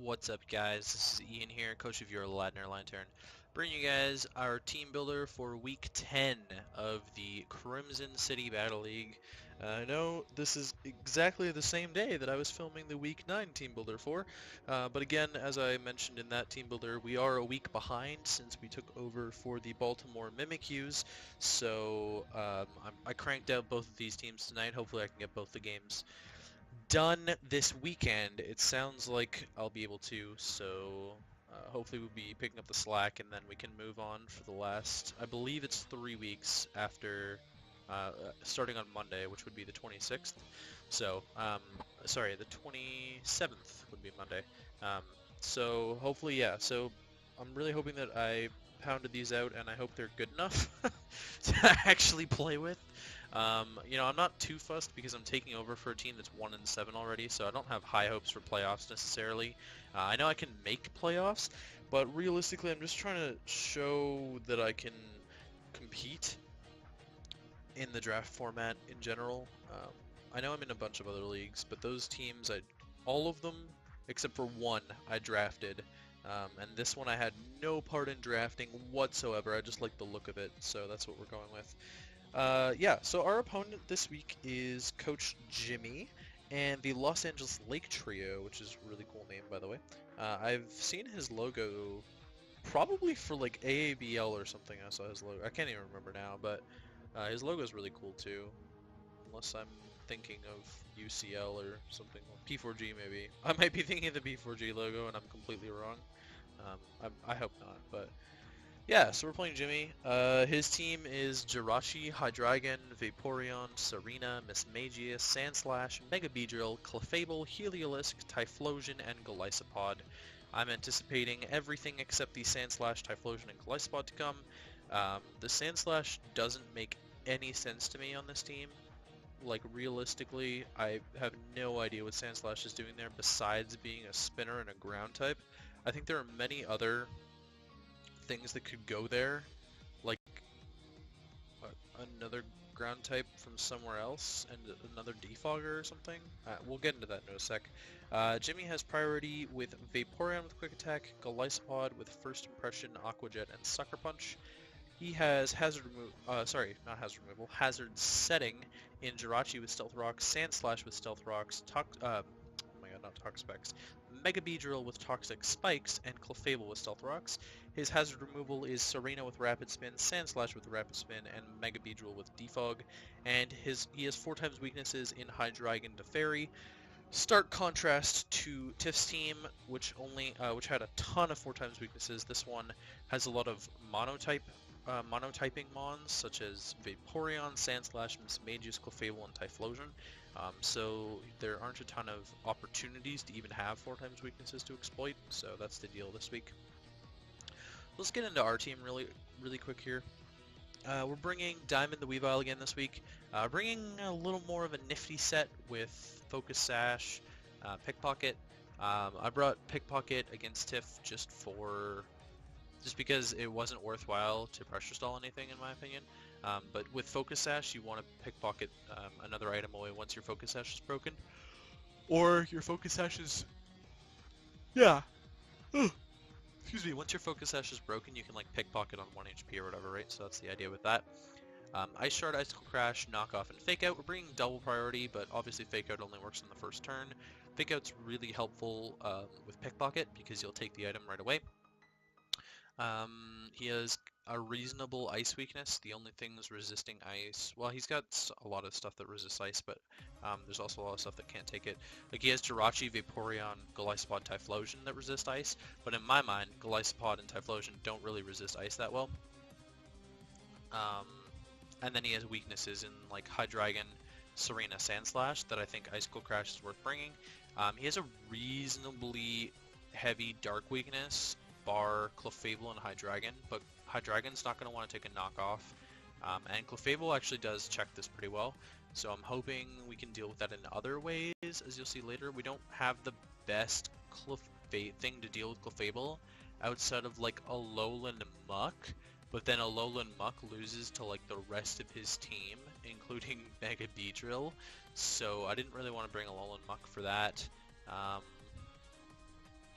What's up, guys? This is Ian here, coach of your Ladner Lanturn, bringing you guys our team builder for week 10 of the Crimson City Battle League. I know this is exactly the same day that I was filming the week 9 team builder for, but again, as I mentioned in that team builder, we are a week behind since we took over for the Baltimore Mimikyu, so I cranked out both of these teams tonight. Hopefully I can get both the games done this weekend. It sounds like I'll be able to, so hopefully we'll be picking up the slack and then we can move on for the last, I believe it's 3 weeks after, starting on Monday, which would be the 26th. So, sorry, the 27th would be Monday. So hopefully, yeah, so I'm really hoping that I pounded these out and I hope they're good enough to actually play with. You know, I'm not too fussed because I'm taking over for a team that's 1-7 already, so I don't have high hopes for playoffs necessarily. I know I can make playoffs, but realistically, I'm just trying to show that I can compete in the draft format in general. I know I'm in a bunch of other leagues, but those teams, all of them except for one, I drafted. And this one I had no part in drafting whatsoever. I just like the look of it, so that's what we're going with. Yeah, so our opponent this week is Coach Jimmy and the Los Angeles Lake Trio, which is a really cool name, by the way. I've seen his logo probably for like AABL or something. I saw his logo. I can't even remember now, but his logo is really cool too. Unless I'm thinking of UCL or something. P4G maybe. I might be thinking of the P4G logo and I'm completely wrong. I hope not, but yeah, so we're playing Jimmy. His team is Jirachi, Hydreigon, Vaporeon, Serena, Mismagius, Sandslash, Mega Beedrill, Clefable, Heliolisk, Typhlosion, and Golisopod. I'm anticipating everything except the Sandslash, Typhlosion, and Golisopod to come. The Sandslash doesn't make any sense to me on this team. Like, realistically, I have no idea what Sandslash is doing there besides being a spinner and a ground type. I think there are many other things that could go there, like another ground type from somewhere else and another defogger or something. We'll get into that in a sec. Jimmy has priority with Vaporeon with Quick Attack, Golisopod with First Impression, Aqua Jet, and Sucker Punch. He has Hazard Setting in Jirachi with Stealth Rocks, Sandslash with Stealth Rocks, oh my god, not Toxapex, Mega Beedrill with Toxic Spikes, and Clefable with Stealth Rocks. His hazard removal is Serena with Rapid Spin, Sandslash with Rapid Spin, and Mega Beedrill with Defog. And he has 4 times weaknesses in Hydreigon to Fairy. Stark contrast to Tiff's team, which had a ton of 4 times weaknesses. This one has a lot of monotyping mons, such as Vaporeon, Sandslash, Mismagius, Clefable, and Typhlosion. So there aren't a ton of opportunities to even have 4 times weaknesses to exploit, so that's the deal this week. Let's get into our team really quick here. We're bringing Diamond the Weavile again this week, bringing a little more of a nifty set with Focus Sash, Pickpocket. I brought Pickpocket against Tiff just because it wasn't worthwhile to pressure stall anything, in my opinion. But with Focus Sash, you want to pickpocket another item away once your Focus Sash is broken. Or your Focus Sash is... Yeah. Excuse me, once your Focus Sash is broken, you can like pickpocket on 1 HP or whatever, right? So that's the idea with that. Ice Shard, Icicle Crash, Knock Off, and Fake Out. We're bringing double priority, but obviously Fake Out only works on the first turn. Fake Out's really helpful with Pickpocket because you'll take the item right away. He has a reasonable ice weakness. The only things resisting ice, well, he's got a lot of stuff that resists ice, but there's also a lot of stuff that can't take it. Like, he has Jirachi, Vaporeon, Golisopod, Typhlosion that resist ice, but in my mind, Golisopod and Typhlosion don't really resist ice that well. And then he has weaknesses in, like, Hydreigon, Serena, Sandslash that I think Icicle Crash is worth bringing. He has a reasonably heavy dark weakness, bar Clefable and Hydreigon, but Hydreigon's not going to want to take a knockoff, and Clefable actually does check this pretty well, so I'm hoping we can deal with that in other ways, as you'll see later. We don't have the best thing to deal with Clefable outside of like a Lowland Muck, but then a Lowland Muck loses to like the rest of his team, including Mega Beedrill, so I didn't really want to bring a Lowland Muck for that.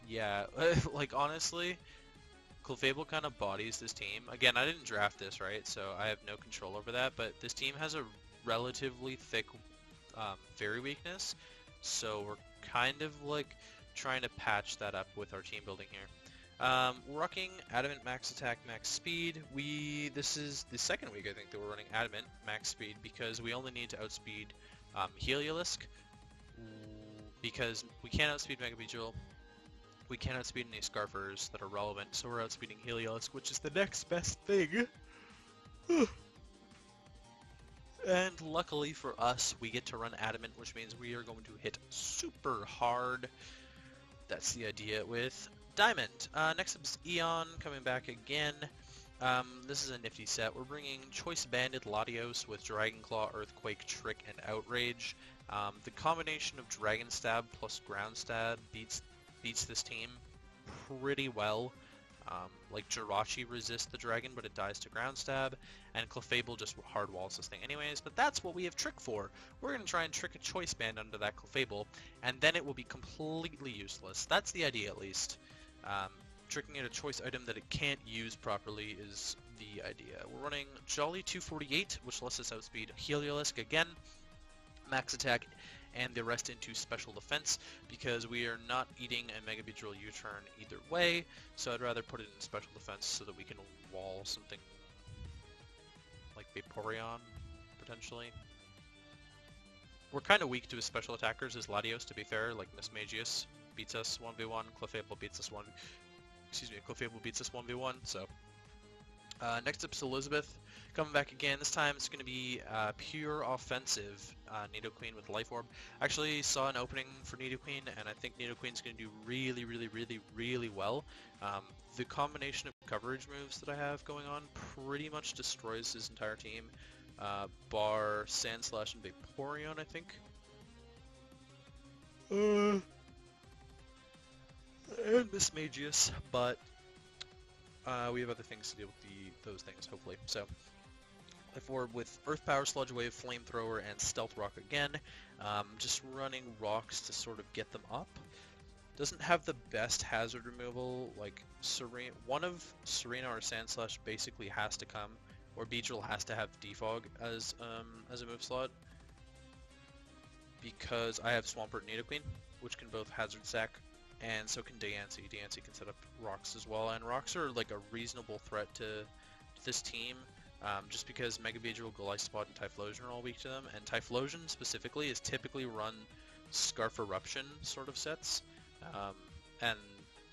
Yeah, like honestly, Clefable kind of bodies this team. Again, I didn't draft this, right? So I have no control over that, but this team has a relatively thick fairy weakness, so we're kind of like trying to patch that up with our team building here. Rocking Adamant max attack, max speed. This is the second week I think that we're running Adamant max speed because we only need to outspeed Heliolisk because we can't outspeed Mega Beedrill. We can't outspeed any Scarfers that are relevant, so we're outspeeding Heliolisk, which is the next best thing. And luckily for us, we get to run Adamant, which means we are going to hit super hard. That's the idea with Diamond. Next up is Eon, coming back again. This is a nifty set. We're bringing Choice Banded Latios with Dragon Claw, Earthquake, Trick, and Outrage. The combination of Dragon Stab plus Ground Stab beats this team pretty well. Like Jirachi resists the dragon, but it dies to Ground Stab, and Clefable just hard walls this thing anyways, but that's what we have Trick for. We're going to try and trick a Choice Band under that Clefable, and then it will be completely useless. That's the idea, at least. Tricking it a choice item that it can't use properly is the idea. We're running Jolly 248, which lets us outspeed Heliolisk again, max attack, and the rest into special defense because we are not eating a Mega Beedrill U-turn either way, so I'd rather put it in special defense so that we can wall something like Vaporeon, potentially. We're kind of weak to his special attackers as Latios, to be fair, like Mismagius beats us 1v1, Clefable beats us 1v1, so. Next up is Elizabeth, coming back again. This time it's going to be pure offensive Nidoqueen with Life Orb. I actually saw an opening for Nidoqueen, and I think Nidoqueen's going to do really well. The combination of coverage moves that I have going on pretty much destroys his entire team, bar Sandslash and Vaporeon, I think. And Mismagius, but we have other things to deal with those things, hopefully. So, Life Orb with Earth Power, Sludge Wave, Flamethrower, and Stealth Rock again. Just running rocks to sort of get them up. Doesn't have the best hazard removal, like one of Serena or Sandslash basically has to come, or Beedrill has to have Defog as a move slot. Because I have Swampert and Nidoqueen, which can both hazard sack, and so can Diancie. Diancie can set up rocks as well, and rocks are like a reasonable threat to this team, just because Mega Beedrill, Golisopod, and Typhlosion are all weak to them, and Typhlosion specifically is typically run Scarf Eruption sort of sets, and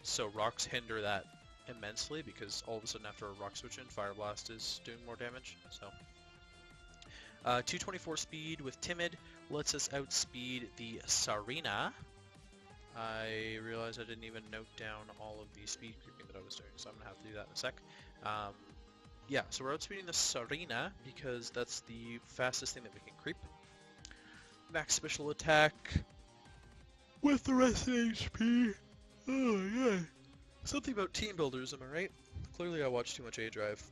so rocks hinder that immensely because all of a sudden after a rock switch in, Fire Blast is doing more damage. So 224 speed with Timid lets us outspeed the Sarina. I realized I didn't even note down all of the speed creeping that I was doing, so I'm going to have to do that in a sec. Yeah, so we're outspeeding the Sarina because that's the fastest thing that we can creep. Max special attack with the rest of HP. Oh, yeah. Something about team builders, am I right? Clearly I watched too much aDrive.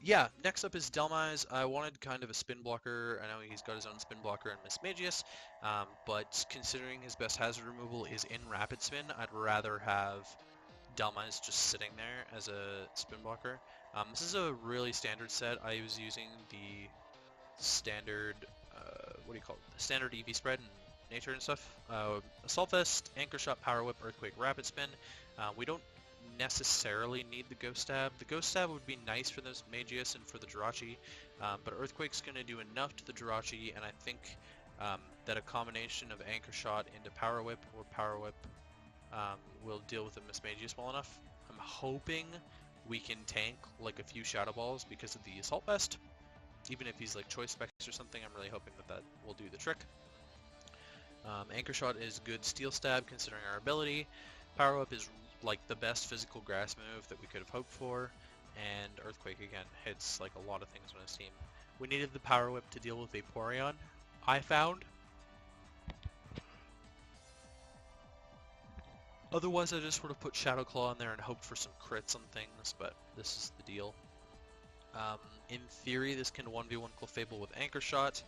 Yeah, next up is Delmise. I wanted kind of a spin blocker. I know he's got his own spin blocker in Mismagius, but considering his best hazard removal is in Rapid Spin, I'd rather have Delmise just sitting there as a spin blocker. This is a really standard set. I was using the standard, what do you call it? The standard EV spread and nature and stuff. Assault Vest, Anchor Shot, Power Whip, Earthquake, Rapid Spin. We don't necessarily need the Ghost Stab. The Ghost Stab would be nice for this Magius and for the Jirachi, but Earthquake's going to do enough to the Jirachi, and I think that a combination of Anchor Shot into Power Whip or Power Whip will deal with the Mismagius well enough. I'm hoping we can tank like a few Shadow Balls because of the Assault Vest. Even if he's like Choice Specs or something, I'm really hoping that that will do the trick. Anchor Shot is good Steel Stab considering our ability. Power Whip is like the best physical grass move that we could have hoped for, and Earthquake again hits like a lot of things on his team. We needed the Power Whip to deal with Vaporeon, I found. Otherwise I just would have put Shadow Claw in there and hoped for some crits on things, but this is the deal. In theory this can 1v1 Clefable with Anchor Shot,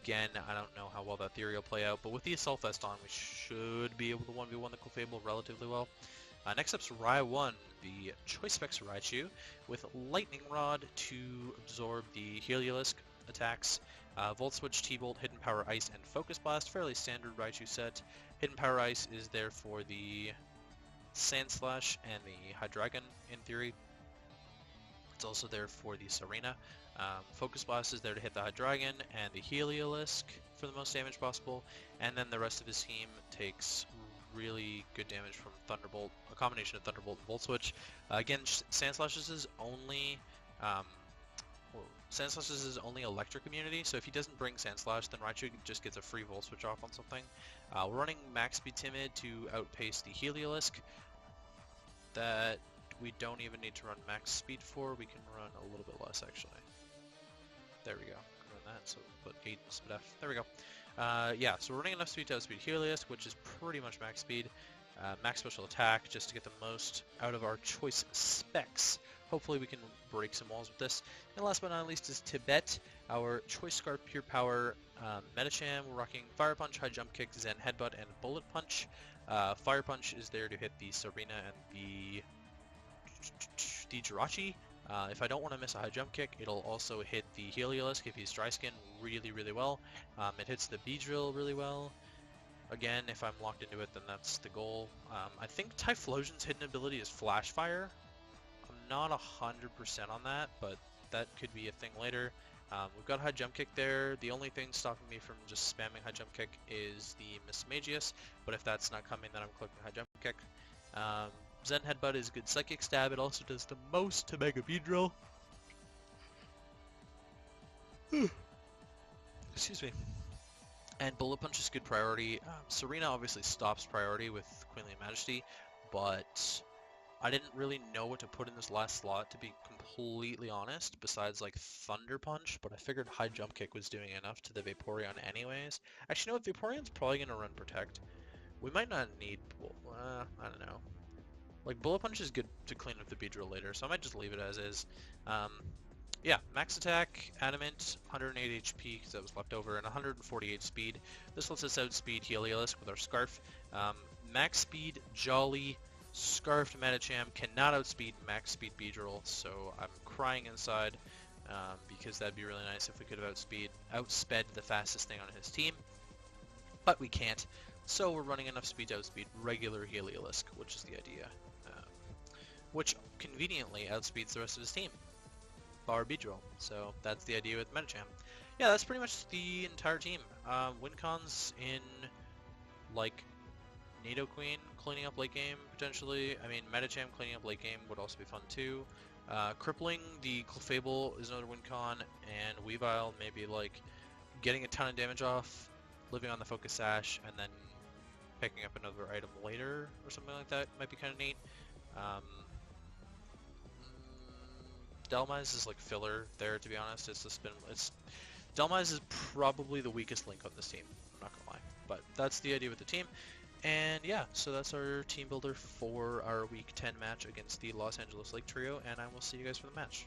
Again, I don't know how well that theory will play out, but with the Assault Vest on, we should be able to 1v1 the Clefable relatively well. Next up's Rye 1, the Choice Specs Raichu, with Lightning Rod to absorb the Heliolisk attacks. Volt Switch, T-Bolt, Hidden Power Ice, and Focus Blast, fairly standard Raichu set. Hidden Power Ice is there for the Sand Slash and the Hydreigon, in theory. It's also there for the Serena. Focus Blast is there to hit the Hydreigon and the Heliolisk for the most damage possible, and then the rest of his team takes really good damage from Thunderbolt, a combination of Thunderbolt and Volt Switch. Again, Sand Slash's is only electric immunity, so if he doesn't bring Sand Slash, then Raichu just gets a free Volt Switch off on something. We're running Max Speed Timid to outpace the Heliolisk. That we don't even need to run Max Speed for, we can run a little bit less actually. There we go, run that, so put 8 speed F, there we go. Yeah, so we're running enough speed to outspeed Heliolisk, which is pretty much max speed. Max special attack, just to get the most out of our choice specs. Hopefully we can break some walls with this. And last but not least is Tibet, our choice Scarf Pure Power Medicham. We're rocking Fire Punch, High Jump Kick, Zen Headbutt, and Bullet Punch. Fire Punch is there to hit the Serena and the Jirachi. If I don't want to miss a high jump kick, it'll also hit the Heliolisk if he's dry skin really, really well. It hits the Beedrill really well. Again, if I'm locked into it, then that's the goal. I think Typhlosion's hidden ability is Flash Fire. I'm not 100% on that, but that could be a thing later. We've got high jump kick there. The only thing stopping me from just spamming high jump kick is the Mismagius, but if that's not coming, then I'm clicking high jump kick. Zen Headbutt is a good Psychic Stab. It also does the most to Mega Beedrill. Excuse me. And Bullet Punch is good priority. Serena obviously stops priority with Queenly Majesty, but I didn't really know what to put in this last slot, to be completely honest, besides like Thunder Punch, but I figured High Jump Kick was doing enough to the Vaporeon anyways. Actually, you know what? Vaporeon's probably going to run Protect. We might not need... I don't know. Like, Bullet Punch is good to clean up the Beedrill later, so I might just leave it as is. Yeah, max attack, Adamant, 108 HP because that was left over, and 148 speed. This lets us outspeed Heliolisk with our Scarf. Max speed, Jolly, Scarfed Medicham cannot outspeed max speed Beedrill, so I'm crying inside because that'd be really nice if we could have outsped the fastest thing on his team. But we can't, so we're running enough speed to outspeed regular Heliolisk, which is the idea. Which conveniently outspeeds the rest of his team, bar Beedrill. So that's the idea with Medicham. Yeah, that's pretty much the entire team. Win cons in, like, Nidoqueen cleaning up late game, potentially. I mean, Medicham cleaning up late game would also be fun too. Crippling the Clefable is another win con, and Weavile maybe, like, getting a ton of damage off, living on the Focus Sash, and then picking up another item later or something like that might be kind of neat. Delmise is like filler there, to be honest. Delmise is probably the weakest link on this team, I'm not gonna lie. But that's the idea with the team. And yeah, so that's our team builder for our Week 10 match against the Los Angeles Lake Trio, and I will see you guys for the match.